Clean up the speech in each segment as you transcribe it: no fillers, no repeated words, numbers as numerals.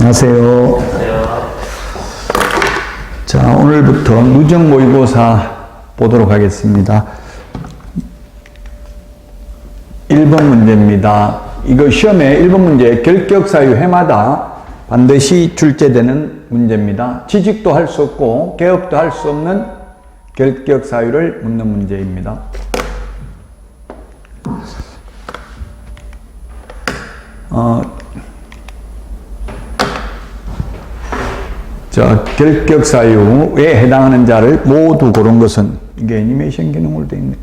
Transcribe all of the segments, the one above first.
안녕하세요. 자, 오늘부터 누적 모의고사 보도록 하겠습니다. 1번 문제입니다. 이거 시험에 1번 문제 결격 사유 해마다 반드시 출제되는 문제입니다. 취직도 할 수 없고 개업도 할 수 없는 결격 사유를 묻는 문제입니다. 자, 결격 사유에 해당하는 자를 모두 고른 것은, 이게 애니메이션 기능으로 되어 있네.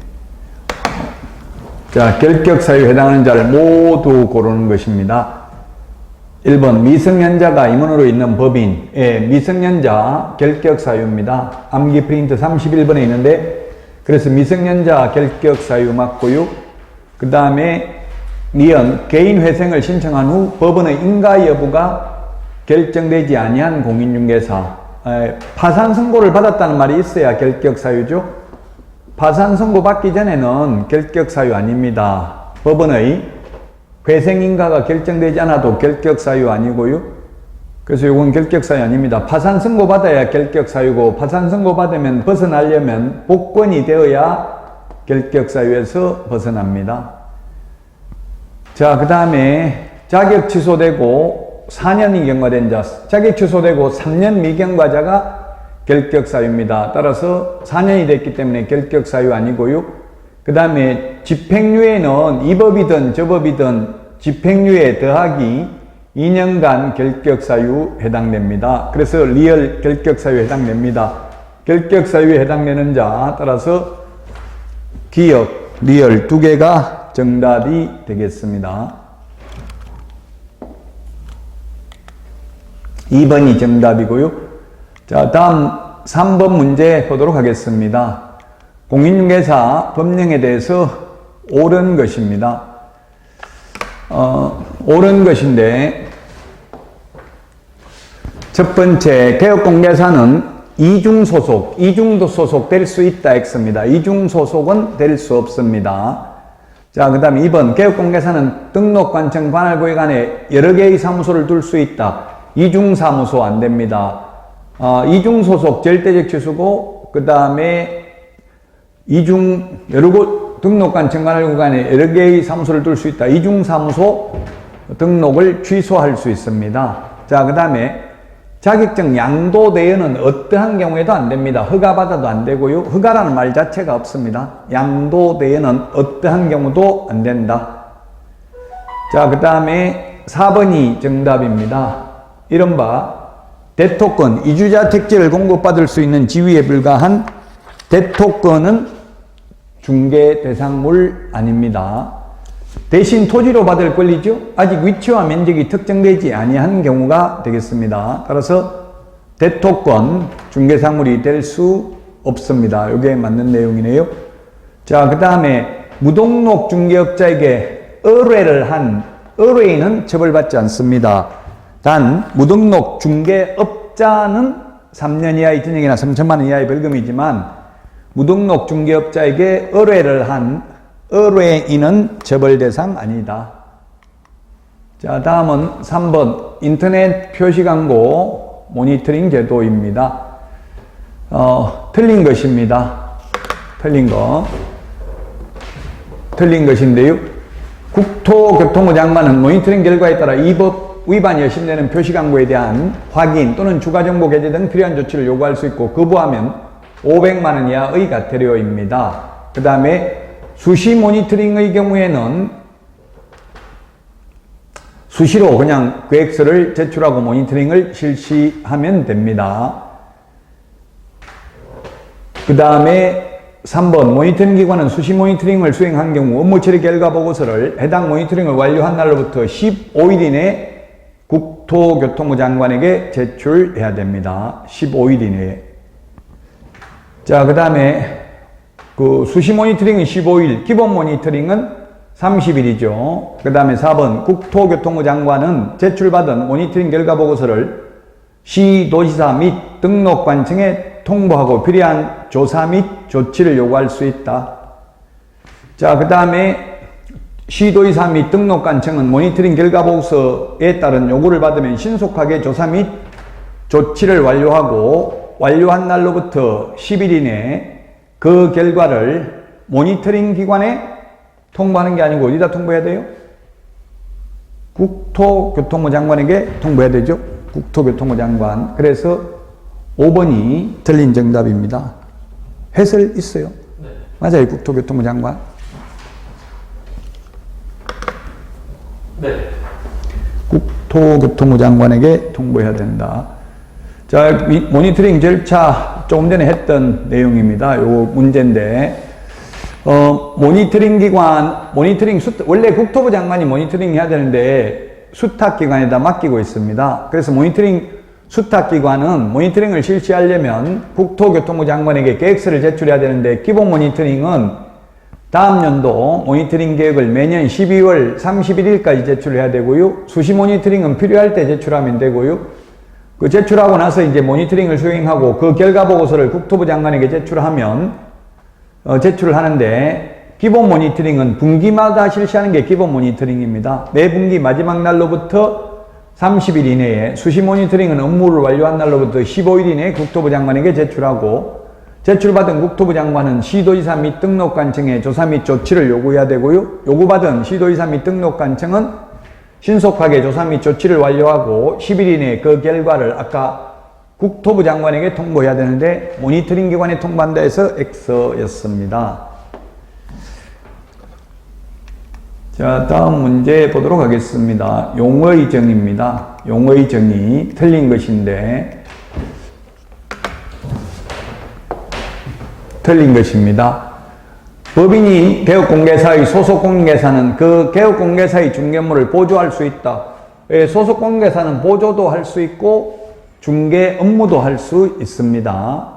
자, 결격 사유에 해당하는 자를 모두 고르는 것입니다. 1번, 미성년자가 임원으로 있는 법인의 미성년자 결격 사유입니다. 암기 프린트 31번에 있는데, 그래서 미성년자 결격 사유 맞고요. 그 다음에 니은, 개인 회생을 신청한 후 법원의 인가 여부가 결정되지 아니한 공인중개사, 파산 선고를 받았다는 말이 있어야 결격 사유죠. 파산 선고 받기 전에는 결격 사유 아닙니다. 법원의 회생 인가가 결정되지 않아도 결격 사유 아니고요. 그래서 이건 결격 사유 아닙니다. 파산 선고 받아야 결격 사유고, 파산 선고 받으면 벗어나려면 복권이 되어야 결격 사유에서 벗어납니다. 자, 그 다음에 자격 취소되고 4년이 경과된 자, 자격 취소되고 3년 미경과자가 결격 사유입니다. 따라서 4년이 됐기 때문에 결격 사유 아니고요. 그 다음에 집행유예는 이 법이든 저 법이든 집행유예 더하기 2년간 결격 사유 해당됩니다. 그래서 리얼 결격 사유에 해당됩니다. 결격 사유에 해당되는 자, 따라서 기억, 리얼 두 개가 정답이 되겠습니다. 2번이 정답이고요. 자, 다음 3번 문제 보도록 하겠습니다. 공인중개사 법령에 대해서 옳은 것입니다. 옳은 것인데, 첫 번째, 개업공개사는 이중소속, 이중도 소속될 수 있다 X입니다. 이중소속은 될 수 없습니다. 자, 그 다음에 2번, 개업공개사는 등록관청 관할구역안에 여러 개의 사무소를 둘 수 있다. 이중사무소 안 됩니다. 이중소속 절대적 취소고, 그 다음에 여러 곳 등록관청 관할구역안에 여러 개의 사무소를 둘 수 있다. 이중사무소 등록을 취소할 수 있습니다. 자, 그 다음에 자격증 양도대여는 어떠한 경우에도 안 됩니다. 허가받아도 안 되고요. 허가라는 말 자체가 없습니다. 양도대여는 어떠한 경우도 안 된다. 자, 그 다음에 4번이 정답입니다. 이른바 대토권, 이주자 택지를 공급받을 수 있는 지위에 불과한 대토권은 중개 대상물 아닙니다. 대신 토지로 받을 권리죠. 아직 위치와 면적이 특정되지 아니한 경우가 되겠습니다. 따라서 대토권, 중개상물이 될 수 없습니다. 이게 맞는 내용이네요. 자, 그 다음에 무등록 중개업자에게 의뢰를 한 의뢰인은 처벌받지 않습니다. 단 무등록 중개업자는 3년 이하의 징역이나 3천만 원 이하의 벌금이지만, 무등록 중개업자에게 의뢰를 한 의뢰인은 처벌 대상 아니다. 자, 다음은 3번 인터넷 표시광고 모니터링 제도입니다. 틀린 것입니다. 틀린 것인데요. 국토교통부 장관은 모니터링 결과에 따라 이 법 위반이 의심되는 표시광고에 대한 확인 또는 추가정보 게재 등 필요한 조치를 요구할 수 있고, 거부하면 500만 원 이하의 과태료입니다. 그 다음에 수시 모니터링의 경우에는 수시로 그냥 계획서를 제출하고 모니터링을 실시하면 됩니다. 그 다음에 3번 모니터링 기관은 수시 모니터링을 수행한 경우 업무 처리 결과 보고서를 해당 모니터링을 완료한 날로부터 15일 이내 국토교통부 장관에게 제출해야 됩니다. 15일 이내에. 자, 그 다음에 수시 모니터링은 15일, 기본 모니터링은 30일이죠. 그 다음에 4번 국토교통부 장관은 제출받은 모니터링 결과 보고서를 시도지사 및 등록관청에 통보하고 필요한 조사 및 조치를 요구할 수 있다. 자, 그 다음에 시도의사 및 등록관청은 모니터링 결과 보고서에 따른 요구를 받으면 신속하게 조사 및 조치를 완료하고 완료한 날로부터 10일 이내에 그 결과를 모니터링 기관에 통보하는 게 아니고 어디다 통보해야 돼요? 국토교통부 장관에게 통보해야 되죠. 국토교통부 장관. 그래서 5번이 틀린 정답입니다. 해설 있어요? 네. 맞아요. 국토교통부 장관. 네. 국토교통부 장관에게 통보해야 된다. 자, 모니터링 절차 조금 전에 했던 내용입니다. 요 문제인데, 모니터링 기관, 원래 국토부 장관이 모니터링 해야 되는데 수탁기관에다 맡기고 있습니다. 그래서 모니터링 수탁기관은 모니터링을 실시하려면 국토교통부 장관에게 계획서를 제출해야 되는데, 기본 모니터링은 다음 연도 모니터링 계획을 매년 12월 31일까지 제출해야 되고요. 수시 모니터링은 필요할 때 제출하면 되고요. 그 제출하고 나서 이제 모니터링을 수행하고 그 결과 보고서를 국토부 장관에게 제출하면 제출을 하는데, 기본 모니터링은 분기마다 실시하는 게 기본 모니터링입니다. 매 분기 마지막 날로부터 30일 이내에, 수시 모니터링은 업무를 완료한 날로부터 15일 이내에 국토부 장관에게 제출하고, 제출받은 국토부 장관은 시도지사 및 등록관청에 조사 및 조치를 요구해야 되고요. 요구받은 시도지사 및 등록관청은 신속하게 조사 및 조치를 완료하고 10일 이내에 그 결과를 아까 국토부 장관에게 통보해야 되는데 모니터링 기관에 통보한다 해서 X였습니다. 자, 다음 문제 보도록 하겠습니다. 용어의 정의입니다. 용어의 정의 틀린 것인데 틀린 것입니다. 법인이 개업공개사의 소속공개사는 그 개업공개사의 중개물을 보조할 수 있다. 소속공개사는 보조도 할 수 있고 중개 업무도 할 수 있습니다.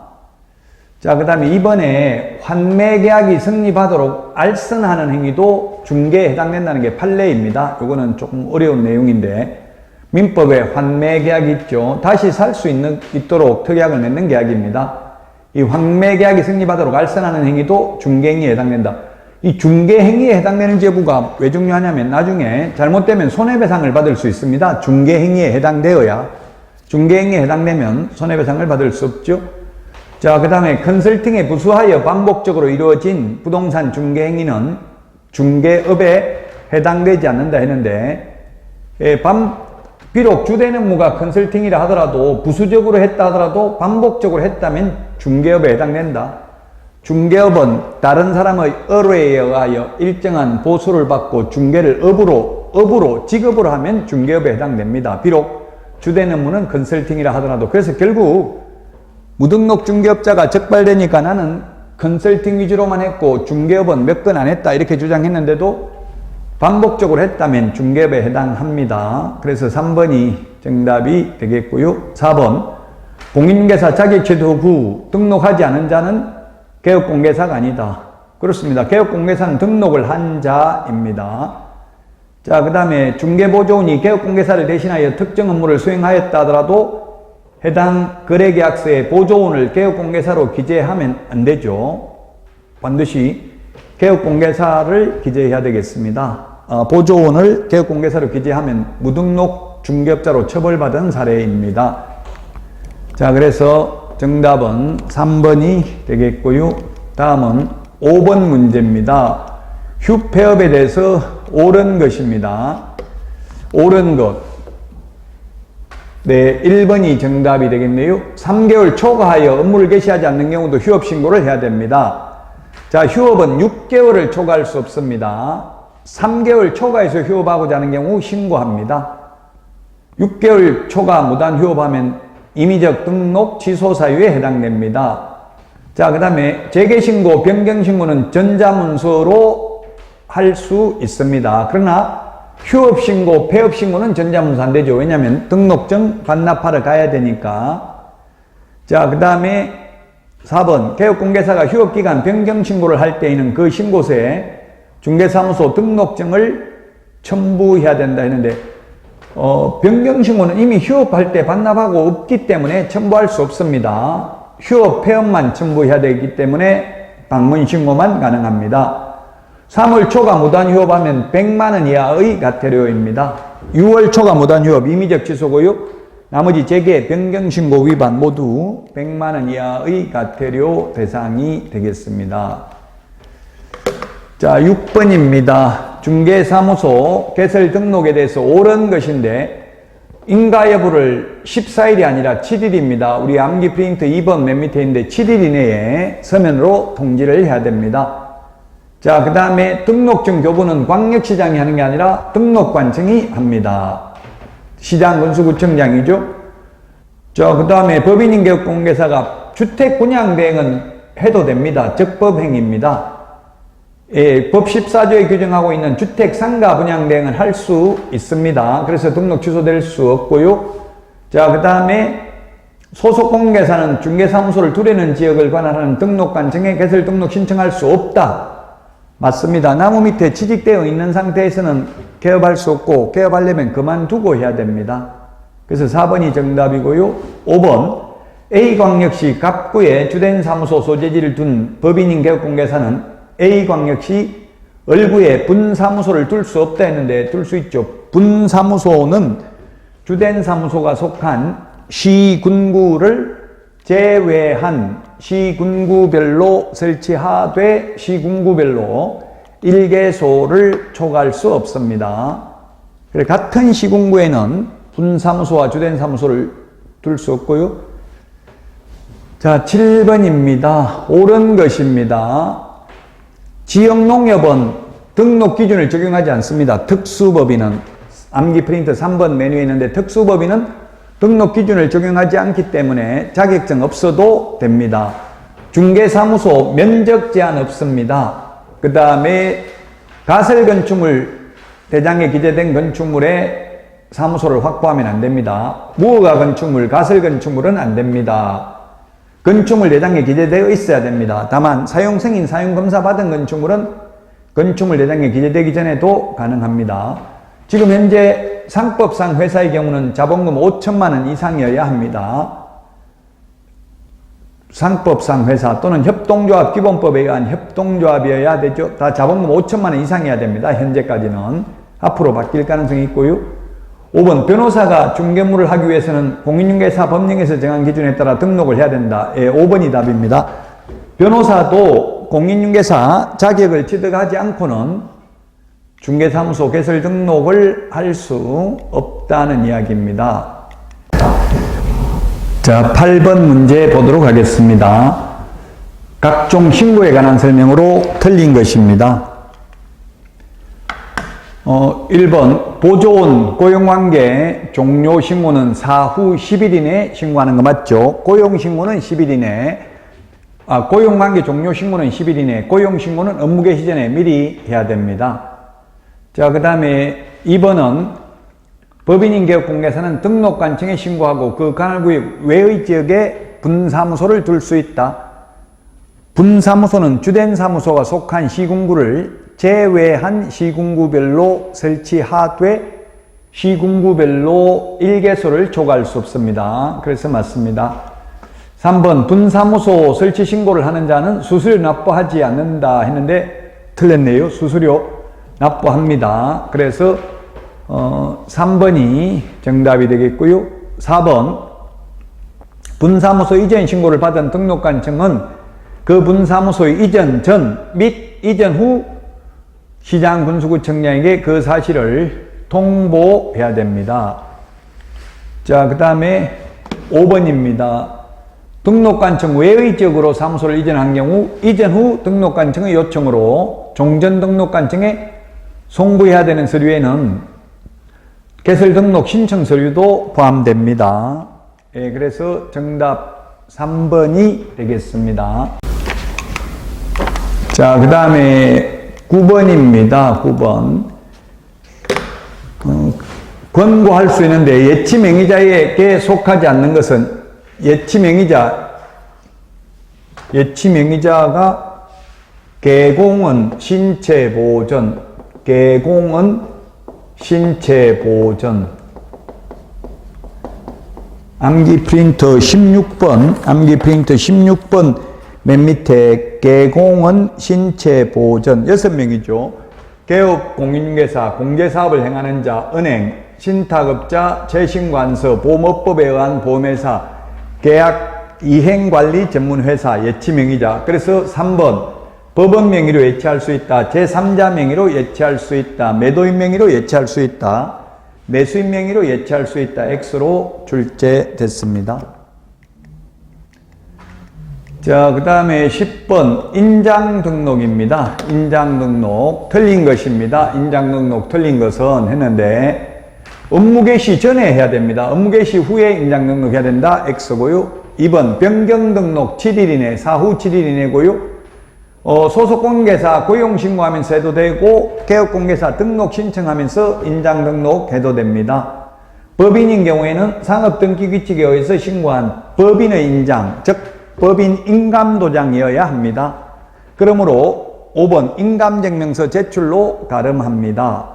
자, 그 다음에 이번에 환매계약이 성립하도록 알선하는 행위도 중개에 해당된다는 게 판례입니다. 이거는 조금 어려운 내용인데, 민법에 환매계약이 있죠. 다시 살 수 있도록 특약을 맺는 계약입니다. 이 환매계약이 성립하도록 알선하는 행위도 중개행위에 해당된다. 이 중개행위에 해당되는 제부가 왜 중요하냐면 나중에 잘못되면 손해배상을 받을 수 있습니다. 중개행위에 해당되어야. 중개행위에 해당되면 손해배상을 받을 수 없죠. 자, 그 다음에 컨설팅에 부수하여 반복적으로 이루어진 부동산 중개행위는 중개업에 해당되지 않는다 했는데, 비록 주된 업무가 컨설팅이라 하더라도 부수적으로 했다 하더라도 반복적으로 했다면 중개업에 해당된다. 중개업은 다른 사람의 의뢰에 의하여 일정한 보수를 받고 중개를 업으로 직업으로 하면 중개업에 해당됩니다. 비록 주된 업무는 컨설팅이라 하더라도. 그래서 결국 무등록 중개업자가 적발되니까 나는 컨설팅 위주로만 했고 중개업은 몇 건 안 했다 이렇게 주장했는데도 반복적으로 했다면 중개업에 해당합니다. 그래서 3번이 정답이 되겠고요. 4번, 공인중개사 자격취득 후 등록하지 않은 자는 개업공개사가 아니다. 그렇습니다. 개업공개사는 등록을 한 자입니다. 자, 그 다음에 중개보조원이 개업공개사를 대신하여 특정 업무를 수행하였다 하더라도 해당 거래계약서에 보조원을 개업공개사로 기재하면 안 되죠. 반드시 개업공개사를 기재해야 되겠습니다. 보조원을 개업공개사로 기재하면 무등록 중개업자로 처벌받은 사례입니다. 자, 그래서 정답은 3번이 되겠고요. 다음은 5번 문제입니다. 휴폐업에 대해서 옳은 것입니다. 옳은 것. 네, 1번이 정답이 되겠네요. 3개월 초과하여 업무를 개시하지 않는 경우도 휴업 신고를 해야 됩니다. 자, 휴업은 6개월을 초과할 수 없습니다. 3개월 초과해서 휴업하고자 하는 경우 신고합니다. 6개월 초과 무단 휴업하면 임의적 등록 취소 사유에 해당됩니다. 자, 그 다음에 재개신고, 변경신고는 전자문서로 할 수 있습니다. 그러나 휴업신고, 폐업신고는 전자문서 안 되죠. 왜냐하면 등록증 반납하러 가야 되니까. 자, 그 다음에 4번, 개업공개사가 휴업기간 변경신고를 할 때에는 그 신고서에 중개사무소 등록증을 첨부해야 된다 했는데, 변경신고는 이미 휴업할 때 반납하고 없기 때문에 첨부할 수 없습니다. 휴업, 폐업만 첨부해야 되기 때문에 방문신고만 가능합니다. 3월 초가 무단휴업하면 100만 원 이하의 과태료입니다. 6월 초가 무단휴업 임의적 취소고요. 나머지 재개, 변경신고 위반 모두 100만 원 이하의 과태료 대상이 되겠습니다. 자, 6번입니다. 중개사무소 개설 등록에 대해서 옳은 것인데 인가 여부를 14일이 아니라 7일입니다. 우리 암기 프린트 2번 맨 밑에 있는데 7일 이내에 서면으로 통지를 해야 됩니다. 자, 그 다음에 등록증 교부는 광역시장이 하는 게 아니라 등록관청이 합니다. 시장군수구청장이죠. 자, 그 다음에 법인인격공개사가 주택 분양대행은 해도 됩니다. 적법행위입니다. 예, 법 14조에 규정하고 있는 주택 상가 분양대행은 할 수 있습니다. 그래서 등록 취소될 수 없고요. 자, 그 다음에 소속공개사는 중개사무소를 두려는 지역을 관할하는 등록관청에 개설 등록 신청할 수 없다. 맞습니다. 나무 밑에 취직되어 있는 상태에서는 개업할 수 없고 개업하려면 그만두고 해야 됩니다. 그래서 4번이 정답이고요. 5번 A광역시 갑구에 주된 사무소 소재지를 둔 법인인 개업공개사는 A광역시 을구에 분사무소를 둘 수 없다 했는데 둘 수 있죠. 분사무소는 주된 사무소가 속한 시군구를 제외한 시군구별로 설치하되 시군구별로 1개소를 초과할 수 없습니다. 같은 시군구에는 분사무소와 주된 사무소를 둘 수 없고요. 자, 7번입니다. 옳은 것입니다. 지역농협은 등록 기준을 적용하지 않습니다. 특수법인은 암기 프린트 3번 메뉴에 있는데 특수법인은 등록 기준을 적용하지 않기 때문에 자격증 없어도 됩니다. 중개사무소 면적 제한 없습니다. 그 다음에 가설건축물 대장에 기재된 건축물에 사무소를 확보하면 안 됩니다. 무허가 건축물, 가설건축물은 안 됩니다. 건축물 대장에 기재되어 있어야 됩니다. 다만 사용승인, 사용검사 받은 건축물은 건축물 대장에 기재되기 전에도 가능합니다. 지금 현재 상법상 회사의 경우는 자본금 5천만 원 이상이어야 합니다. 상법상 회사 또는 협동조합 기본법에 의한 협동조합이어야 되죠. 다 자본금 5천만 원 이상이어야 됩니다. 현재까지는. 앞으로 바뀔 가능성이 있고요. 5번 변호사가 중개물을 하기 위해서는 공인중개사 법령에서 정한 기준에 따라 등록을 해야 된다. 예, 5번이 답입니다. 변호사도 공인중개사 자격을 취득하지 않고는 중개사무소 개설 등록을 할 수 없다는 이야기입니다. 자, 8번 문제 보도록 하겠습니다. 각종 신고에 관한 설명으로 틀린 것입니다. 1번 보조원 고용관계 종료 신고는 사후 10일 이내에 신고하는 거 맞죠? 고용신고는 10일 이내에 고용관계 종료 신고는 10일 이내에 고용신고는 업무 개시 전에 미리 해야 됩니다. 자, 그 다음에 2번은 법인인 개업공개사는 등록관청에 신고하고 그 관할구역 외의 지역에 분사무소를 둘 수 있다. 분사무소는 주된 사무소가 속한 시군구를 제외한 시군구별로 설치하되 시군구별로 1개소를 초과할 수 없습니다. 그래서 맞습니다. 3번 분사무소 설치 신고를 하는 자는 수수료 납부하지 않는다 했는데 틀렸네요. 수수료 납부합니다. 그래서 3번이 정답이 되겠고요. 4번 분사무소 이전 신고를 받은 등록관청은 그 분사무소의 이전 전 및 이전 후 시장군수구청장에게 그 사실을 통보해야 됩니다. 자, 그 다음에 5번입니다. 등록관청 외의 지역으로 사무소를 이전한 경우 이전 후 등록관청의 요청으로 종전 등록관청에 송부해야 되는 서류에는 개설 등록 신청 서류도 포함됩니다. 예, 그래서 정답 3번이 되겠습니다. 자, 그 다음에 9번입니다. 9번. 권고할 수 있는데 예치명의자에게 속하지 않는 것은 예치명의자가 개공은 신체보전, 암기 프린터 16번 맨 밑에 개공은 신체 보전 6명이죠. 개업 공인중개사, 공제사업을 행하는 자, 은행, 신탁업자, 재신관서, 보험업법에 의한 보험회사, 계약 이행관리 전문회사, 예치명의자. 그래서 3번 법원 명의로 예치할 수 있다. 제3자 명의로 예치할 수 있다. 매도인 명의로 예치할 수 있다. 매수인 명의로 예치할 수 있다. X로 출제됐습니다. 자, 그 다음에 10번 인장 등록입니다. 인장 등록 틀린 것입니다. 인장 등록 틀린 것은 했는데 업무 개시 전에 해야 됩니다. 업무 개시 후에 인장 등록해야 된다. X고요. 2번 변경 등록 7일 이내, 사후 7일 이내고요. 소속 공개사 고용 신고하면서 해도 되고 개업 공개사 등록 신청하면서 인장 등록해도 됩니다. 법인인 경우에는 상업등기규칙에 의해서 신고한 법인의 인장, 즉 법인 인감도장이어야 합니다. 그러므로 5번 인감증명서 제출로 가름합니다.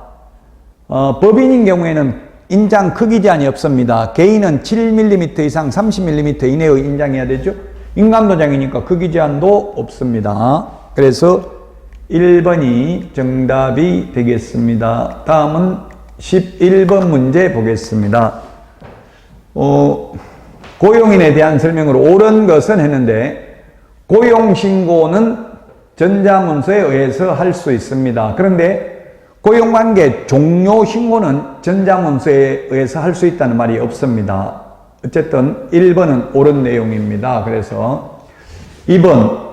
법인인 경우에는 인장 크기 제한이 없습니다. 개인은 7mm 이상 30mm 이내의 인장해야 되죠. 인감도장이니까 크기 제한도 없습니다. 그래서 1번이 정답이 되겠습니다. 다음은 11번 문제 보겠습니다. 고용인에 대한 설명으로 옳은 것은 했는데 고용신고는 전자문서에 의해서 할 수 있습니다. 그런데 고용관계 종료신고는 전자문서에 의해서 할 수 있다는 말이 없습니다. 어쨌든 1번은 옳은 내용입니다. 그래서 2번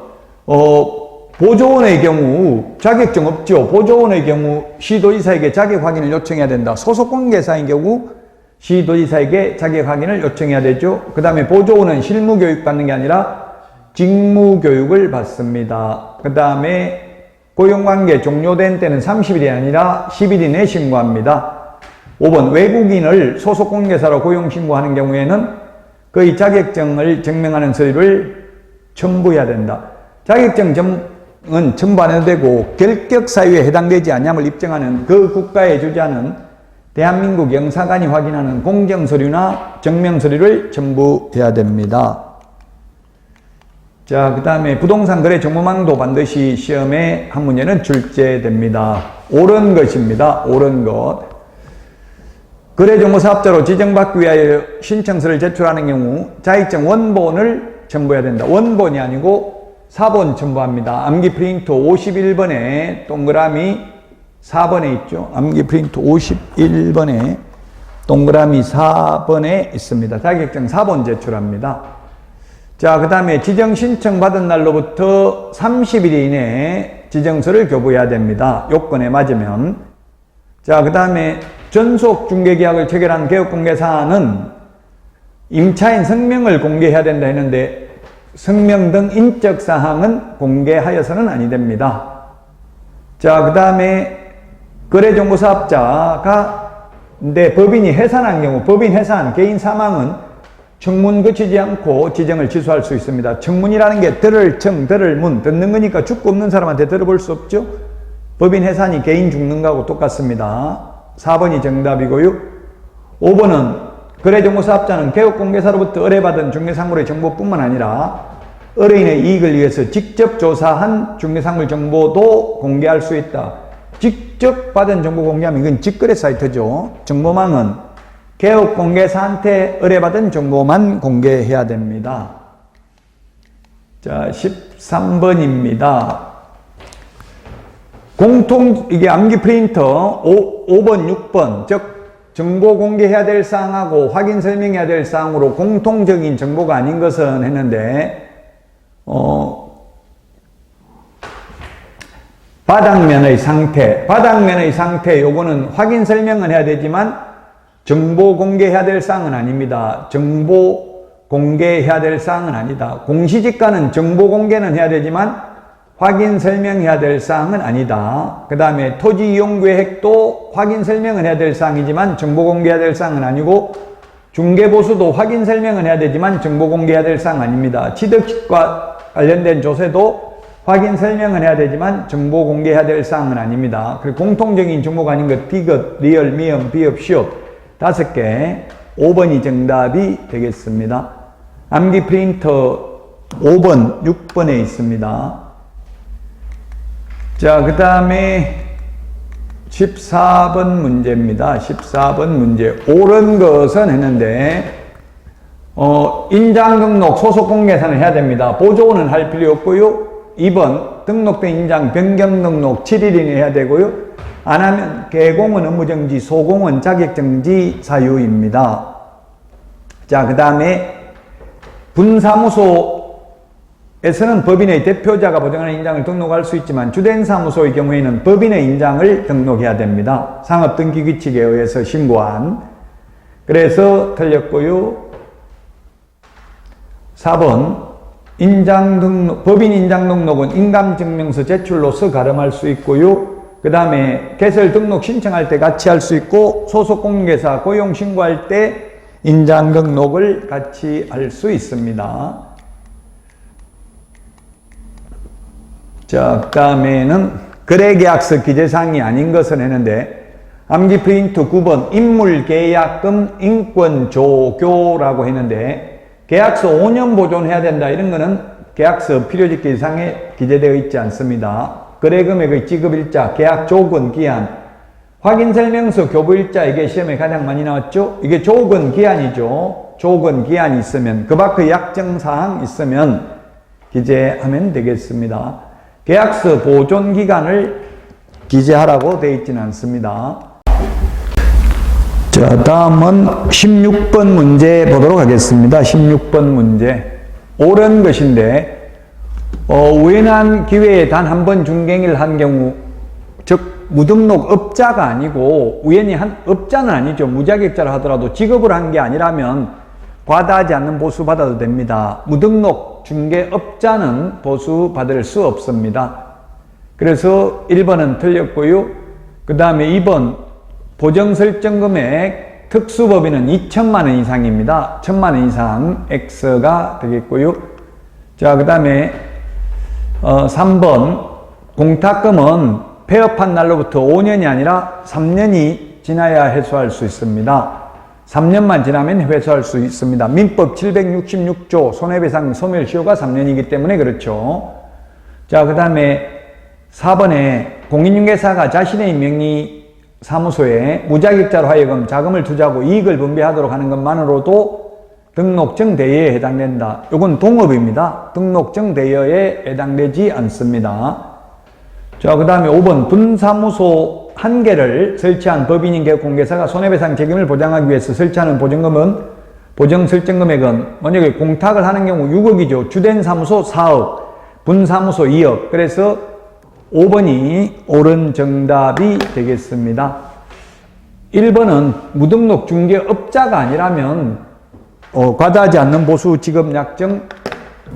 보조원의 경우 자격증 없죠. 보조원의 경우 시도지사에게 자격 확인을 요청해야 된다. 소속공개사인 경우 시도지사에게 자격 확인을 요청해야 되죠. 그 다음에 보조원은 실무교육 받는 게 아니라 직무교육을 받습니다. 그 다음에 고용관계 종료된 때는 30일이 아니라 10일 이내 신고합니다. 5번 외국인을 소속공개사로 고용신고하는 경우에는 그의 자격증을 증명하는 서류를 첨부해야 된다. 자격증은 첨부 안 해도 되고 결격사유에 해당되지 않냐을 입증하는 그 국가에 주재하는 대한민국 영사관이 확인하는 공정서류나 증명서류를 첨부해야 됩니다. 자, 그 다음에 부동산 거래 정보망도 반드시 시험에 한 문제는 출제됩니다. 옳은 것입니다. 옳은 것. 거래정보사업자로 지정받기 위하여 신청서를 제출하는 경우 자격증 원본을 첨부해야 된다. 원본이 아니고 4본 첨부합니다. 암기 프린트 51번에 동그라미 4번에 있죠. 암기 프린트 51번에 동그라미 4번에 있습니다. 자격증 4본 제출합니다. 자, 그 다음에 지정 신청 받은 날로부터 30일 이내에 지정서를 교부해야 됩니다. 요건에 맞으면. 자, 그 다음에 전속 중개계약을 체결한 개업공개사는 임차인 성명을 공개해야 된다 했는데 성명 등 인적사항은 공개하여서는 아니 됩니다. 자, 그 다음에 거래정보사업자가 근데 법인이 해산한 경우 법인 해산, 개인 사망은 청문 거치지 않고 지정을 취소할 수 있습니다. 청문이라는 게 들을 청, 들을 문, 듣는 거니까 죽고 없는 사람한테 들어볼 수 없죠. 법인 해산이 개인 죽는 거하고 똑같습니다. 4번이 정답이고요. 5번은 거래정보사업자는 개업공개사로부터 의뢰받은 중개상물의 정보뿐만 아니라 의뢰인의 이익을 위해서 직접 조사한 중개상물 정보도 공개할 수 있다. 직접 받은 정보 공개하면 이건 직거래 사이트죠. 정보망은 개업공개사한테 의뢰받은 정보만 공개해야 됩니다. 자, 13번입니다. 이게 암기 프린터 5번, 6번, 즉, 정보 공개해야 될 사항하고 확인 설명해야 될 사항으로 공통적인 정보가 아닌 것은 했는데, 바닥면의 상태, 요거는 확인 설명은 해야 되지만, 정보 공개해야 될 사항은 아닙니다. 정보 공개해야 될 사항은 아니다. 공시지가는 정보 공개는 해야 되지만 확인 설명해야 될 사항은 아니다. 그 다음에 토지 이용 계획도 확인 설명은 해야 될 사항이지만 정보 공개해야 될 사항은 아니고 중개보수도 확인 설명은 해야 되지만 정보 공개해야 될 사항 아닙니다. 취득과 관련된 조세도 확인 설명은 해야 되지만 정보 공개해야 될 사항은 아닙니다. 그리고 공통적인 정보가 아닌 것 디귿, 리얼, 미음, 비읍, 시옷 5개 5번이 정답이 되겠습니다. 암기 프린터 5번, 6번에 있습니다. 자, 그 다음에 14번 문제입니다. 14번 문제. 옳은 것은 했는데, 인장 등록 소속 공개사는 해야 됩니다. 보조는 할 필요 없고요. 2번, 등록된 인장 변경 등록 7일 이내 해야 되고요. 안 하면 개공은 업무정지, 소공은 자격정지 사유입니다. 자, 그 다음에 분사무소에서는 법인의 대표자가 보증하는 인장을 등록할 수 있지만 주된 사무소의 경우에는 법인의 인장을 등록해야 됩니다. 상업등기규칙에 의해서 신고한. 그래서 틀렸고요. 4번 법인 인장 등록은 인감증명서 제출로서 가름할 수 있고요. 그 다음에 개설 등록 신청할 때 같이 할 수 있고 소속공개사 고용 신고할 때 인장 등록을 같이 할 수 있습니다. 자, 그 다음에는 거래계약서 기재사항이 아닌 것은 했는데 암기 프린트 9번 인물계약금 인권조교라고 했는데 계약서 5년 보존해야 된다 이런 거는 계약서 필요직 기재사항에 기재되어 있지 않습니다. 거래금액의 지급일자, 계약조건 기한, 확인설명서 교부일자 이게 시험에 가장 많이 나왔죠. 이게 조건 기한이죠. 조건 기한이 있으면 그 밖의 약정사항 있으면 기재하면 되겠습니다. 계약서 보존기간을 기재하라고 되어 있지는 않습니다. 자, 다음은 16번 문제 보도록 하겠습니다. 16번 문제. 옳은 것인데 우연한 기회에 단 한 번 중개행위를 한 경우, 즉 무등록 업자가 아니고 우연히 한 업자는 아니죠. 무자격자를 하더라도 직업을 한 게 아니라면 과다하지 않는 보수 받아도 됩니다. 무등록 중개업자는 보수 받을 수 없습니다. 그래서 1번은 틀렸고요. 그 다음에 2번 보정설정금액 특수법인은 2천만 원 이상입니다. 1천만 원 이상 X가 되겠고요. 자, 그 다음에 3번 공탁금은 폐업한 날로부터 5년이 아니라 3년이 지나야 회수할 수 있습니다. 3년만 지나면 회수할 수 있습니다. 민법 766조 손해배상 소멸시효가 3년이기 때문에 그렇죠. 자, 그 다음에 4번에 공인중개사가 자신의 명의 사무소에 무자격자로 하여금 자금을 투자하고 이익을 분배하도록 하는 것만으로도 등록증 대여에 해당된다. 이건 동업입니다. 등록증 대여에 해당되지 않습니다. 자, 그 다음에 5번 분사무소 한 개를 설치한 법인인 공개사가 손해배상 책임을 보장하기 위해서 설치하는 보정설정금액은 만약에 공탁을 하는 경우 6억이죠. 주된 사무소 4억, 분사무소 2억. 그래서 5번이 옳은 정답이 되겠습니다. 1번은 무등록 중개업자가 아니라면 과다하지 않는 보수 지급 약정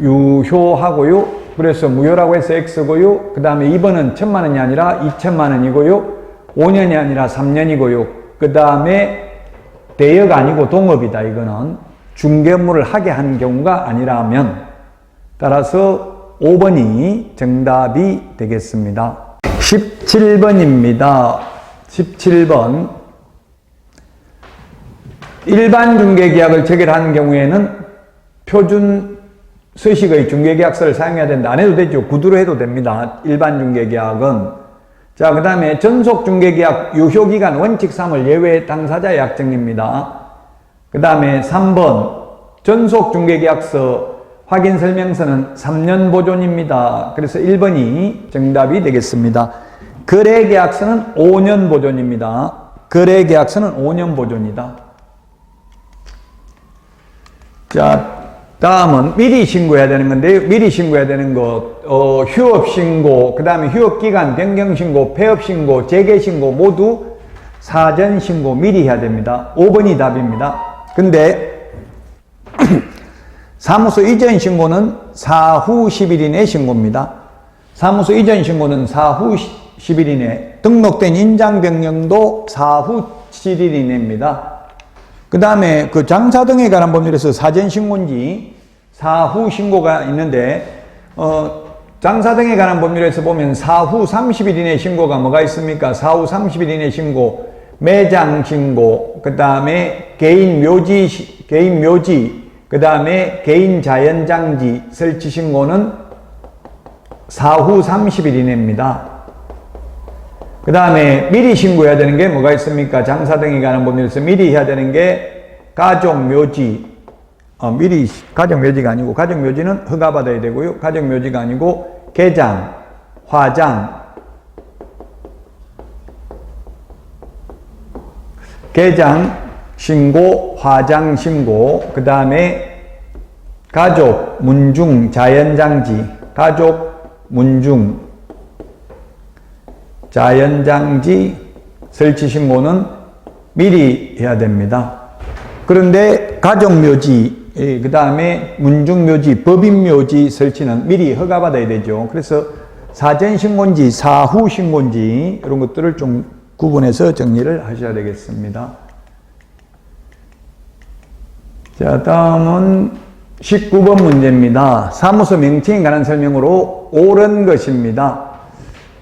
유효하고요. 그래서 무효라고 해서 X고요. 그 다음에 2번은 1천만 원이 아니라 2천만 원이고요. 5년이 아니라 3년이고요. 그 다음에 대여가 아니고 동업이다. 이거는 중개 업무를 하게 한 경우가 아니라면, 따라서 5번이 정답이 되겠습니다. 17번입니다. 17번. 일반 중개계약을 체결하는 경우에는 표준 서식의 중개계약서를 사용해야 된다. 안 해도 되죠. 구두로 해도 됩니다. 일반 중개계약은. 자, 그 다음에 전속 중개계약 유효기간 원칙 3을 예외 당사자 약정입니다. 그 다음에 3번 전속 중개계약서 확인 설명서는 3년 보존입니다. 그래서 1번이 정답이 되겠습니다. 거래계약서는 5년 보존입니다. 거래계약서는 5년 보존이다. 자, 다음은 미리 신고해야 되는 건데요. 미리 신고해야 되는 것, 휴업신고, 그 다음에 휴업기간 변경신고, 폐업신고, 재개신고 모두 사전신고 미리 해야 됩니다. 5번이 답입니다. 근데 사무소 이전 신고는 사후 10일 이내 신고입니다. 사무소 이전 신고는 사후 10일 이내, 등록된 인장 변경도 사후 7일 이내입니다. 그 다음에 그 장사 등에 관한 법률에서 사전 신고인지 사후 신고가 있는데, 장사 등에 관한 법률에서 보면 사후 30일 이내 신고가 뭐가 있습니까? 사후 30일 이내 신고, 매장 신고, 그 다음에 개인 묘지 그 다음에 개인 자연장지 설치 신고는 사후 30일 이내입니다. 그 다음에 미리 신고해야 되는 게 뭐가 있습니까? 장사 등에 관한 법률에서 미리 해야 되는 게 가족묘지, 가족묘지가 아니고, 가족묘지는 허가받아야 되고요. 가족묘지가 아니고 개장, 화장, 개장 신고, 화장 신고, 그 다음에 가족, 문중, 자연장지, 가족, 문중, 자연장지 설치 신고는 미리 해야 됩니다. 그런데 가족묘지, 그 다음에 문중묘지, 법인묘지 설치는 미리 허가받아야 되죠. 그래서 사전신고인지 사후신고인지 이런 것들을 좀 구분해서 정리를 하셔야 되겠습니다. 자, 다음은 19번 문제입니다. 사무소 명칭에 관한 설명으로 옳은 것입니다.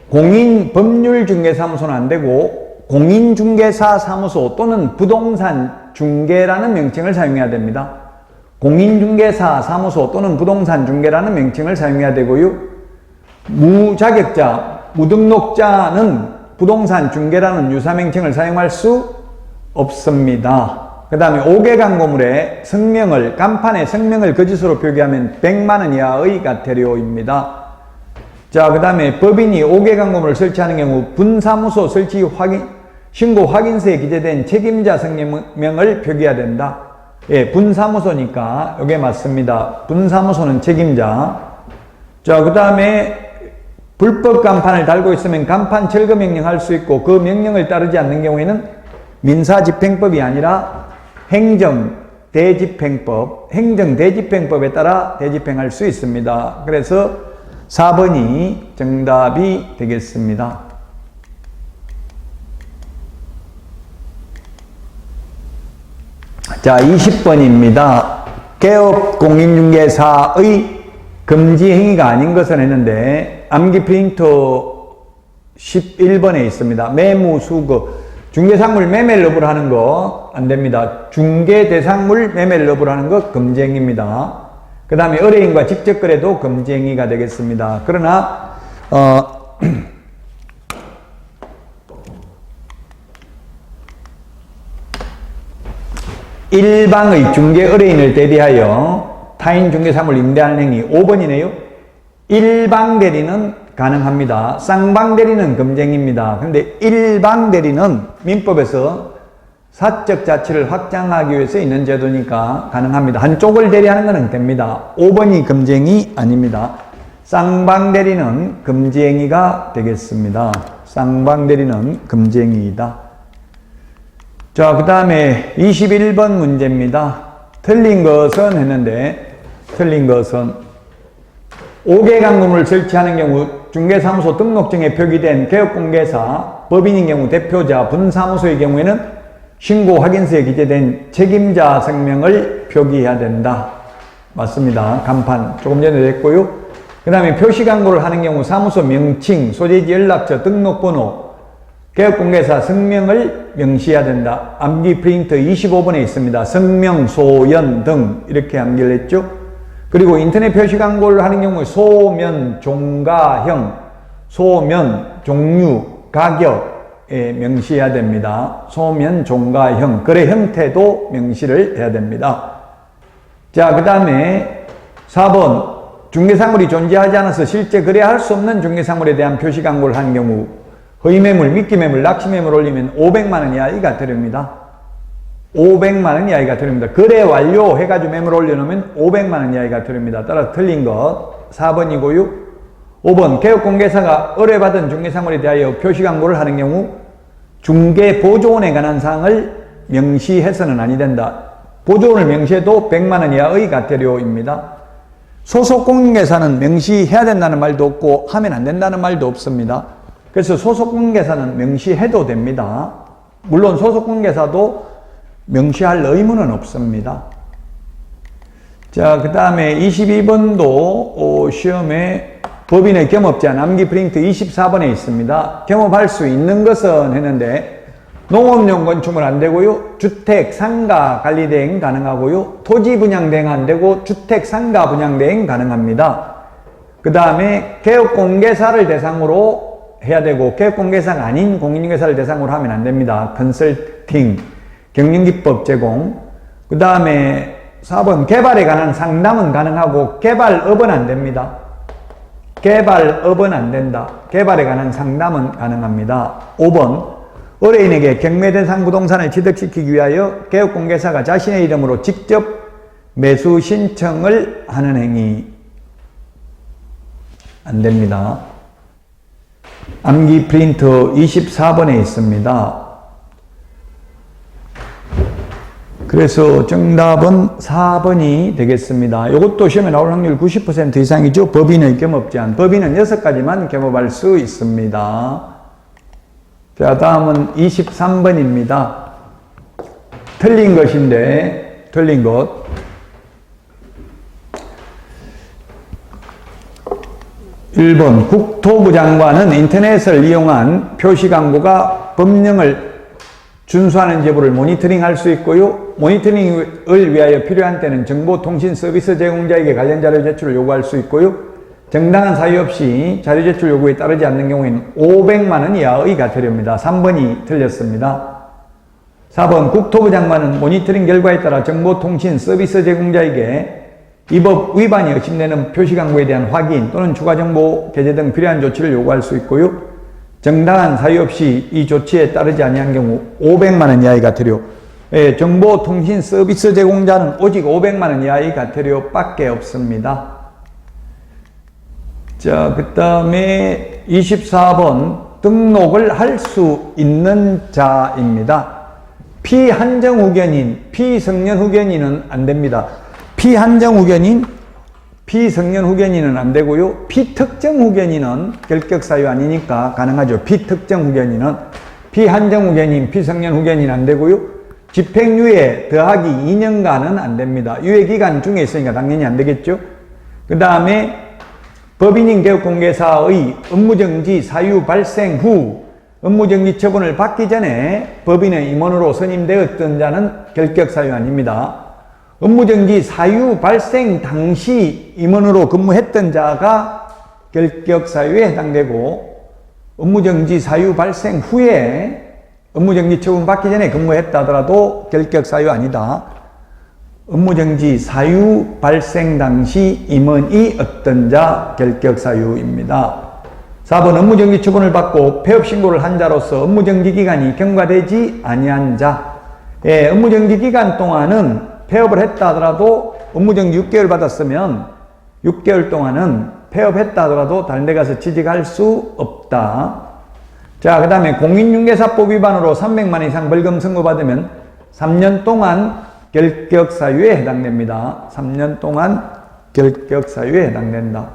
공인법률중개사무소는 안 되고 공인중개사 사무소 또는 부동산 중개라는 명칭을 사용해야 됩니다. 공인중개사 사무소 또는 부동산 중개라는 명칭을 사용해야 되고요. 무자격자, 무등록자는 부동산 중개라는 유사명칭을 사용할 수 없습니다. 그 다음에 5개 광고물에 성명을, 간판에 성명을 거짓으로 표기하면 100만원 이하의 가태료입니다. 자, 그 다음에 법인이 5개 광고물을 설치하는 경우 분사무소 설치 신고 확인서에 기재된 책임자 성명을 표기해야 된다. 예, 분사무소니까 이게 맞습니다. 분사무소는 책임자. 자, 그 다음에 불법 간판을 달고 있으면 간판 철거 명령할 수 있고 그 명령을 따르지 않는 경우에는 민사집행법이 아니라 행정대집행법, 행정대집행법에 따라 대집행할 수 있습니다. 그래서 4번이 정답이 되겠습니다. 자, 20번입니다. 개업 공인중개사의 금지 행위가 아닌 것은 했는데 암기 프린터 11번에 있습니다. 매무수거, 중개상물 매매를 여부를 하는 거 안 됩니다. 중개대상물 매매를 여부를 하는 거 금지 행위입니다. 그 다음에 의뢰인과 직접 거래도 금지 행위가 되겠습니다. 그러나 일방의 중개 의뢰인을 대리하여 타인 중개사물 임대하는 행위 5번이네요. 일방 대리는 가능합니다. 쌍방 대리는 금지행위입니다. 그런데 일방 대리는 민법에서 사적 자치를 확장하기 위해서 있는 제도니까 가능합니다. 한쪽을 대리하는 것은 됩니다. 5번이 금지행위 아닙니다. 쌍방 대리는 금지행위가 되겠습니다. 쌍방 대리는 금지행위이다. 자, 그 다음에 21번 문제입니다. 틀린 것은 했는데 틀린 것은 5개 광고물을 설치하는 경우 중개사무소 등록증에 표기된 개업공개사, 법인인 경우 대표자, 분사무소의 경우에는 신고 확인서에 기재된 책임자 성명을 표기해야 된다. 맞습니다. 간판 조금 전에 됐고요. 그 다음에 표시 광고를 하는 경우 사무소 명칭, 소재지 연락처, 등록번호, 개업공개사 성명을 명시해야 된다. 암기 프린트 25번에 있습니다. 성명, 소연 등 이렇게 암기를 했죠. 그리고 인터넷 표시 광고를 하는 경우에 소면, 종가형, 소면, 종류, 가격 명시해야 됩니다. 소면, 종가형, 거래 형태도 명시를 해야 됩니다. 자, 그 다음에 4번 중개사물이 존재하지 않아서 실제 거래할 수 없는 중개사물에 대한 표시 광고를 한 경우 허위매물, 미끼매물, 낚시매물 올리면 500만원 이하의 가태료입니다. 500만원 이하의 가태료입니다. 거래 완료 해가지고 매물 올려놓으면 500만원 이하의 가태료입니다. 따라 틀린 것 4번이고요. 5번 개업공개사가 의뢰받은 중개사물에 대하여 표시 광고를 하는 경우 중개보조원에 관한 사항을 명시해서는 아니 된다. 보조원을 명시해도 100만원 이하의 가태료입니다. 소속공개사는 명시해야 된다는 말도 없고 하면 안 된다는 말도 없습니다. 그래서 소속공개사는 명시해도 됩니다. 물론 소속공개사도 명시할 의무는 없습니다. 자, 그 다음에 22번도 시험에 법인의 겸업자 암기 프린트 24번에 있습니다. 겸업할 수 있는 것은 했는데 농업용 건축물 안 되고요. 주택, 상가 관리 대행 가능하고요. 토지 분양 대행 안 되고 주택, 상가 분양 대행 가능합니다. 그 다음에 개업공개사를 대상으로 해야 되고 개업공개사가 아닌 공인중개사를 대상으로 하면 안 됩니다. 컨설팅, 경영기법 제공. 그 다음에 4번 개발에 관한 상담은 가능하고 개발업은 안 됩니다. 개발업은 안 된다. 개발에 관한 상담은 가능합니다. 5번 의뢰인에게 경매대상 부동산을 취득시키기 위하여 개업공개사가 자신의 이름으로 직접 매수 신청을 하는 행위 안 됩니다. 암기 프린터 24번에 있습니다. 그래서 정답은 4번이 되겠습니다. 이것도 시험에 나올 확률 90% 이상이죠. 법인의 겸업제한. 법인은 6가지만 겸업할 수 있습니다. 자, 다음은 23번입니다. 틀린 것인데, 틀린 것. (1번) 국토부 장관은 인터넷을 이용한 표시광고가 법령을 준수하는 여부를 모니터링할 수 있고요. 모니터링을 위하여 필요한 때는 정보통신 서비스 제공자에게 관련 자료 제출을 요구할 수 있고요. 정당한 사유 없이 자료 제출 요구에 따르지 않는 경우에는 500만 원 이하의 과태료입니다. 3번이 틀렸습니다. 4번 국토부 장관은 모니터링 결과에 따라 정보통신 서비스 제공자에게 이 법 위반이 의심되는 표시광고에 대한 확인 또는 추가 정보 게재 등 필요한 조치를 요구할 수 있고요. 정당한 사유 없이 이 조치에 따르지 아니한 경우 500만 원 이하의 과태료. 정보통신 서비스 제공자는 오직 500만 원 이하의 과태료밖에 없습니다. 자, 그 다음에 24번 등록을 할 수 있는 자입니다. 피한정 후견인, 피성년 후견인은 안 됩니다. 피한정 후견인, 피성년 후견인은 안 되고요. 피특정 후견인은 결격 사유 아니니까 가능하죠. 피특정 후견인은. 피한정 후견인, 피성년 후견인 안 되고요. 집행유예 더하기 2년간은 안 됩니다. 유예기간 중에 있으니까 당연히 안 되겠죠. 그 다음에 법인인 개업공개사의 업무정지 사유 발생 후 업무정지 처분을 받기 전에 법인의 임원으로 선임되었던 자는 결격사유 아닙니다. 업무정지 사유 발생 당시 임원으로 근무했던 자가 결격사유에 해당되고 업무정지 사유 발생 후에 업무정지 처분 받기 전에 근무했다 하더라도 결격사유 아니다. 업무정지 사유 발생 당시 임원이 어떤 자 결격사유입니다. 4번 업무정지 처분을 받고 폐업신고를 한 자로서 업무정지 기간이 경과되지 아니한 자. 업무정지 기간 동안은 폐업을 했다 하더라도 업무정지 6개월 받았으면 6개월 동안은 폐업했다 하더라도 다른 데 가서 취직할 수 없다. 자, 그 다음에 공인중개사법 위반으로 300만 원 이상 벌금 선고받으면 3년 동안 결격사유에 해당됩니다. 3년 동안 결격사유에 해당된다.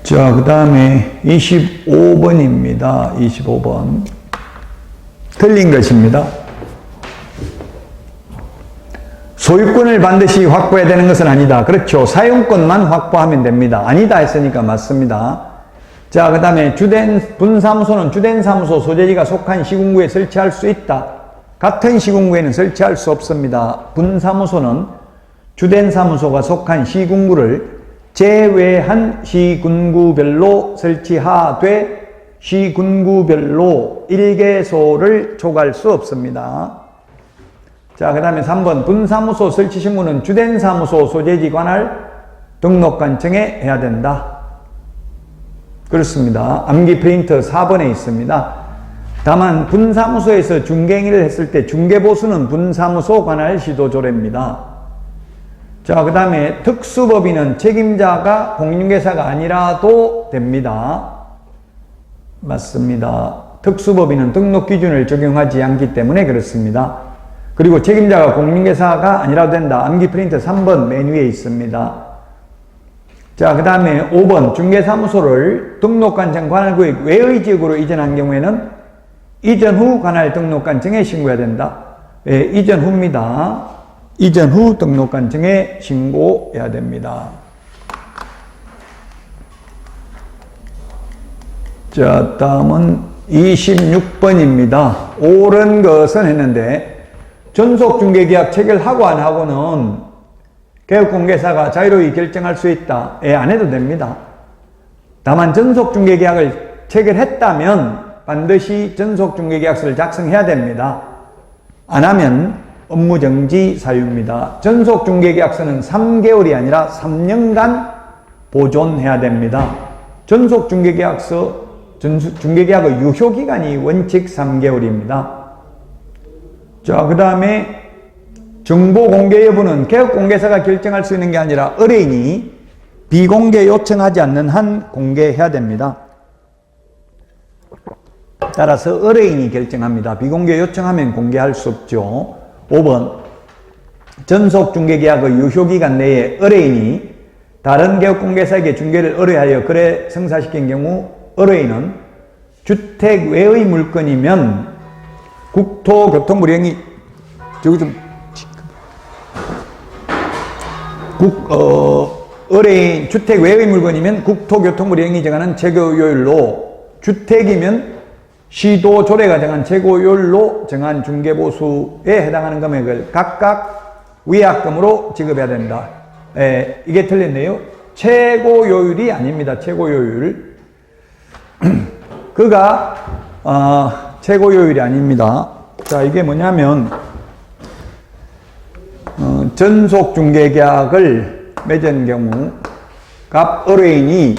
자, 그 다음에 25번입니다. 25번. 틀린 것입니다. 소유권을 반드시 확보해야 되는 것은 아니다. 그렇죠. 사용권만 확보하면 됩니다. 아니다 했으니까 맞습니다. 자, 그 다음에 주된 분사무소는 주된 사무소 소재지가 속한 시군구에 설치할 수 있다. 같은 시군구에는 설치할 수 없습니다. 분사무소는 주된 사무소가 속한 시군구를 제외한 시군구별로 설치하되 시군구별로 일개소를 촉할 수 없습니다. 자, 그 다음에 3번 분사무소 설치 신고는 주된 사무소 소재지 관할 등록관청에 해야 된다. 그렇습니다. 암기 프린터 4번에 있습니다. 다만 분사무소에서 중개행위를 했을 때 중개보수는 분사무소 관할 시도조례입니다. 자, 그 다음에 특수법인은 책임자가 공인중개사가 아니라도 됩니다. 맞습니다. 특수법인은 등록기준을 적용하지 않기 때문에 그렇습니다. 그리고 책임자가 공인중개사가 아니라도 된다. 암기 프린터 3번 맨 위에 있습니다. 자, 그 다음에 5번 중개사무소를 등록관청 관할구역 외의 지역으로 이전한 경우에는 이전 후 관할 등록관청에 신고해야 된다. 이전 후입니다. 이전 후 등록관청에 신고해야 됩니다. 자, 다음은 26번입니다. 옳은 것은 했는데, 전속중개계약 체결하고 안 하고는 개업공개사가 자유로이 결정할 수 있다. 안 해도 됩니다. 다만 전속중개계약을 체결했다면 반드시 전속중개계약서를 작성해야 됩니다. 안 하면 업무정지 사유입니다. 전속중개계약서는 3개월이 아니라 3년간 보존해야 됩니다. 전속중개계약서, 중개계약의 유효기간이 원칙 3개월입니다. 자, 그 다음에 정보공개 여부는 개업공개사가 결정할 수 있는 게 아니라 의뢰인이 비공개 요청하지 않는 한 공개해야 됩니다. 따라서 의뢰인이 결정합니다. 비공개 요청하면 공개할 수 없죠. 5번 전속중개계약의 유효기간 내에 의뢰인이 다른 개업공개사에게 중개를 의뢰하여 거래 성사시킨 경우 의뢰인은 주택 외의 물건이면 국토교통부령이 의뢰인 주택 외의 물건이면 국토교통부령이 정하는 최고요율로, 주택이면 시도 조례가 정한 최고요율로 정한 중개보수에 해당하는 금액을 각각 위약금으로 지급해야 된다. 이게 틀렸네요. 최고요율이 아닙니다. 최고요율. 그가 최고요율이 아닙니다. 자, 이게 뭐냐면 전속중개계약을 맺은 경우 갑 의뢰인이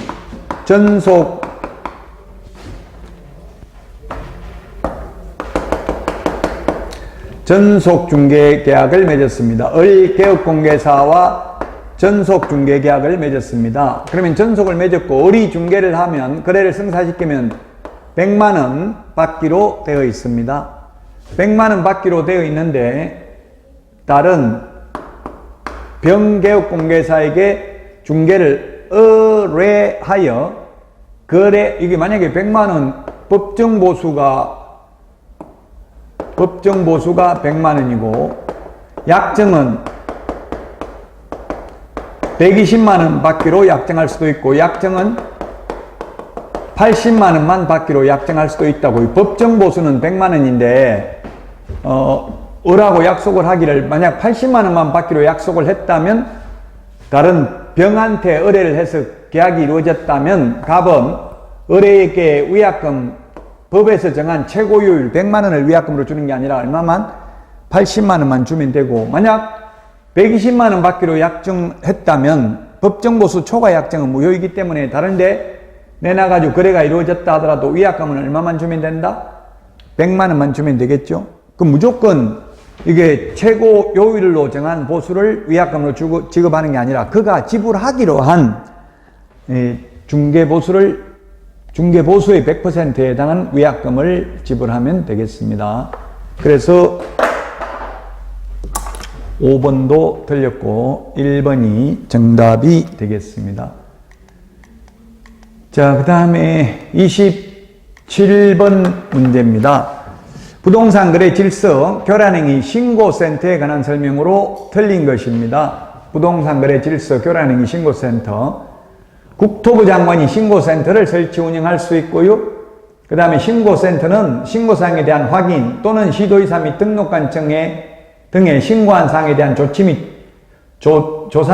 전속중개계약을 맺었습니다. 개업공개사와 전속중개계약을 맺었습니다. 그러면 전속을 맺었고 의리중개를 하면, 거래를 성사시키면 100만원 받기로 되어 있습니다. 100만원 받기로 되어 있는데 다른 병개업공개사에게 중개를 의뢰하여 이게 만약에 100만원 법정보수가 100만원이고 약정은 120만원 받기로 약정할 수도 있고 약정은 80만원만 받기로 약정할 수도 있다고. 법정보수는 100만원인데 을하고 약속을 하기를 만약 80만원만 받기로 약속을 했다면, 다른 병한테 의뢰를 해서 계약이 이루어졌다면 갑은 의뢰에게 위약금, 법에서 정한 최고요율 100만원을 위약금으로 주는 게 아니라 얼마만? 80만원만 주면 되고, 만약 120만원 받기로 약정했다면 법정보수 초과 약정은 무효이기 때문에 다른데 내놔가지고 거래가 이루어졌다 하더라도 위약금은 얼마만 주면 된다? 100만원만 주면 되겠죠? 그럼 무조건 이게 최고요율로 정한 보수를 위약금으로 지급하는 게 아니라 그가 지불하기로 한 중개보수의 100%에 해당한 위약금을 지불하면 되겠습니다. 그래서 5번도 틀렸고 1번이 정답이 되겠습니다. 자, 그 다음에 27번 문제입니다. 부동산 거래 질서, 교란행위 신고센터에 관한 설명으로 틀린 것입니다. 부동산 거래 질서, 교란행위 신고센터. 국토부 장관이 신고센터를 설치 운영할 수 있고요. 그 다음에 신고센터는 신고사항에 대한 확인 또는 시도의사 및 등록관 등의 신고한 사항에 대한 조사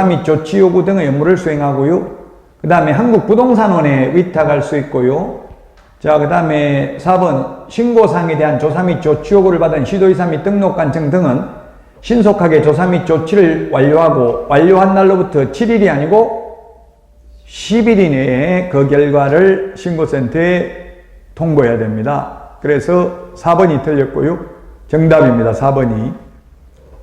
및 조치 요구 등의 업무를 수행하고요. 그 다음에 한국부동산원에 위탁할 수 있고요. 자, 그 다음에 4번 신고사항에 대한 조사 및 조치 요구를 받은 시도의사 및 등록관청 등은 신속하게 조사 및 조치를 완료하고 완료한 날로부터 7일이 아니고 10일 이내에 그 결과를 신고센터에 통보해야 됩니다. 그래서 4번이 틀렸고요. 정답입니다. 4번이.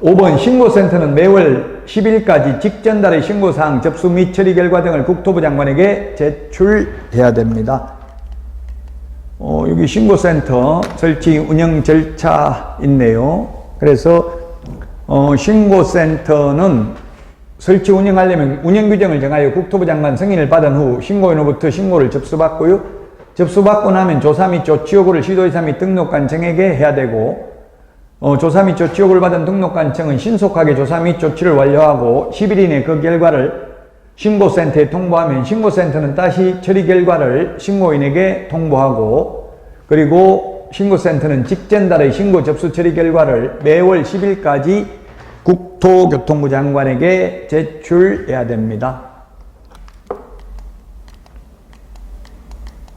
5번 신고센터는 매월 10일까지 직전달의 신고사항 접수 및 처리 결과 등을 국토부 장관에게 제출해야 됩니다. 여기 신고센터 설치 운영 절차 있네요. 그래서 신고센터는 설치 운영하려면 운영규정을 정하여 국토부 장관 승인을 받은 후 신고인으로부터 신고를 접수받고요. 접수받고 나면 조사 및 조치 요구를 시도의사 및 등록관청에게 해야 되고, 조사 및 조치 요구를 받은 등록관청은 신속하게 조사 및 조치를 완료하고 10일 이내 그 결과를 신고센터에 통보하면 신고센터는 다시 처리 결과를 신고인에게 통보하고, 그리고 신고센터는 직전달의 신고 접수 처리 결과를 매월 10일까지 국토교통부 장관에게 제출해야 됩니다.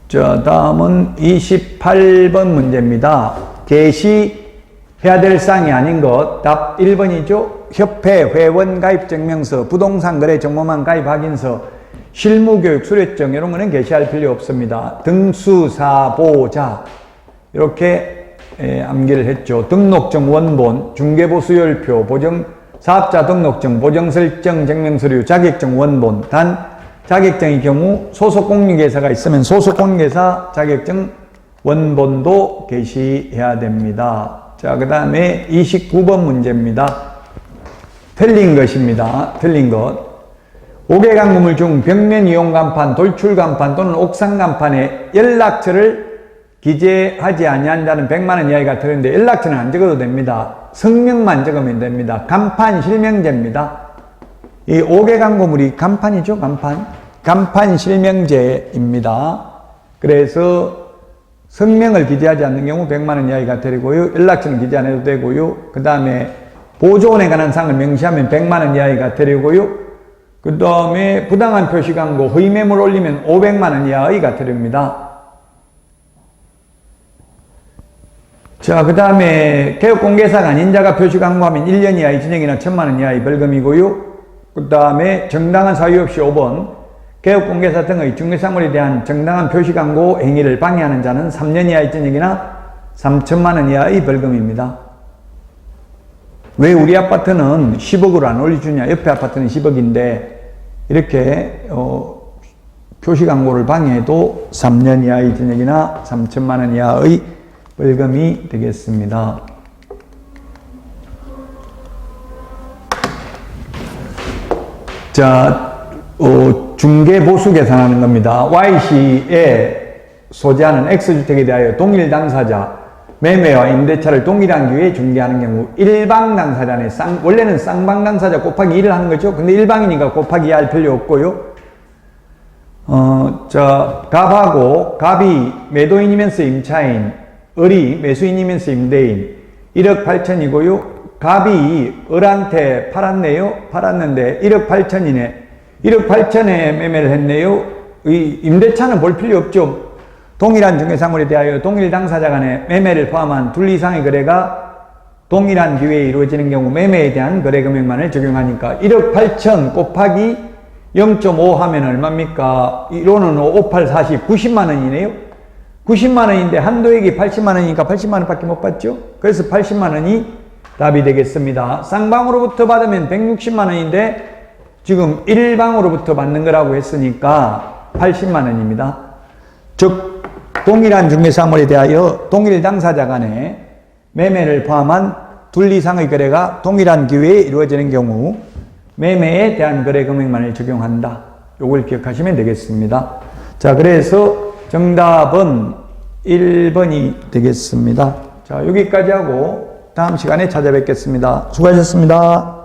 자, 다음은 28번 문제입니다. 게시해야 될 사항이 아닌 것. 답 1번이죠. 협회 회원 가입 증명서, 부동산 거래 정보만 가입 확인서, 실무교육 수료증 이런 거는 게시할 필요 없습니다. 등수사보자 이렇게 암기를 했죠. 등록증 원본, 중개보수열표, 보정 사업자 등록증, 보정설정 증명서류, 자격증 원본. 단 자격증의 경우 소속 공인회사가 있으면 소속 공인회사 자격증 원본도 게시해야 됩니다. 자, 그 다음에 29번 문제입니다. 틀린 것입니다. 틀린 것. 5개 간건물 중 벽면 이용 간판, 돌출 간판 또는 옥상 간판에 연락처를 기재하지 아니한다는 100만원 이하가 들었는데 연락처는 안 적어도 됩니다. 성명만 적으면 됩니다. 간판 실명제입니다. 이 5개 간건물이 간판이죠. 간판 실명제입니다. 그래서 성명을 기재하지 않는 경우 100만원 이하가 되고요. 연락처는 기재 안 해도 되고요. 그 다음에 보조원에 관한 사항을 명시하면 100만원 이하가 되고요. 그 다음에 부당한 표시 광고, 허위 매물 올리면 500만원 이하의 가태료입니다. 자, 그 다음에 개업공개사가 아닌 자가 표시 광고하면 1년 이하의 징역이나 1000만원 이하의 벌금이고요. 그 다음에 정당한 사유 없이 5번, 개업공개사 등의 중개사물에 대한 정당한 표시 광고 행위를 방해하는 자는 3년 이하의 징역이나 3천만원 이하의 벌금입니다. 왜 우리 아파트는 10억으로 안 올려주냐? 옆에 아파트는 10억인데 이렇게 표시 광고를 방해해도 3년 이하의 징역이나 3천만원 이하의 벌금이 되겠습니다. 자, 중개보수 계산하는 겁니다. Y시에 소재하는 X주택에 대하여 동일 당사자 매매와 임대차를 동일한 기회에 중개하는 경우 일방 당사자네, 원래는 쌍방 당사자 곱하기 1을 하는 거죠. 근데 일방이니까 곱하기 2 할 필요 없고요. 자, 갑이 매도인이면서 임차인, 을이 매수인이면서 임대인, 1억 8천이고요. 갑이 을한테 팔았는데 1억 8천이네. 1억 8천에 매매를 했네요. 이 임대차는 볼 필요 없죠. 동일한 중개사물에 대하여 동일 당사자 간의 매매를 포함한 둘 이상의 거래가 동일한 기회에 이루어지는 경우 매매에 대한 거래 금액만을 적용하니까 1억 8천 곱하기 0.5 하면 얼마입니까? 1호는 5, 8, 40, 90만 원이네요. 90만 원인데 한도액이 80만 원이니까 80만 원밖에 못 받죠. 그래서 80만 원이 답이 되겠습니다. 쌍방으로부터 받으면 160만 원인데 지금 일방으로부터 받는 거라고 했으니까 80만 원입니다. 즉 동일한 중개사물에 대하여 동일 당사자 간의 매매를 포함한 둘 이상의 거래가 동일한 기회에 이루어지는 경우 매매에 대한 거래 금액만을 적용한다. 요걸 기억하시면 되겠습니다. 자, 그래서 정답은 1번이 되겠습니다. 자, 여기까지 하고 다음 시간에 찾아뵙겠습니다. 수고하셨습니다.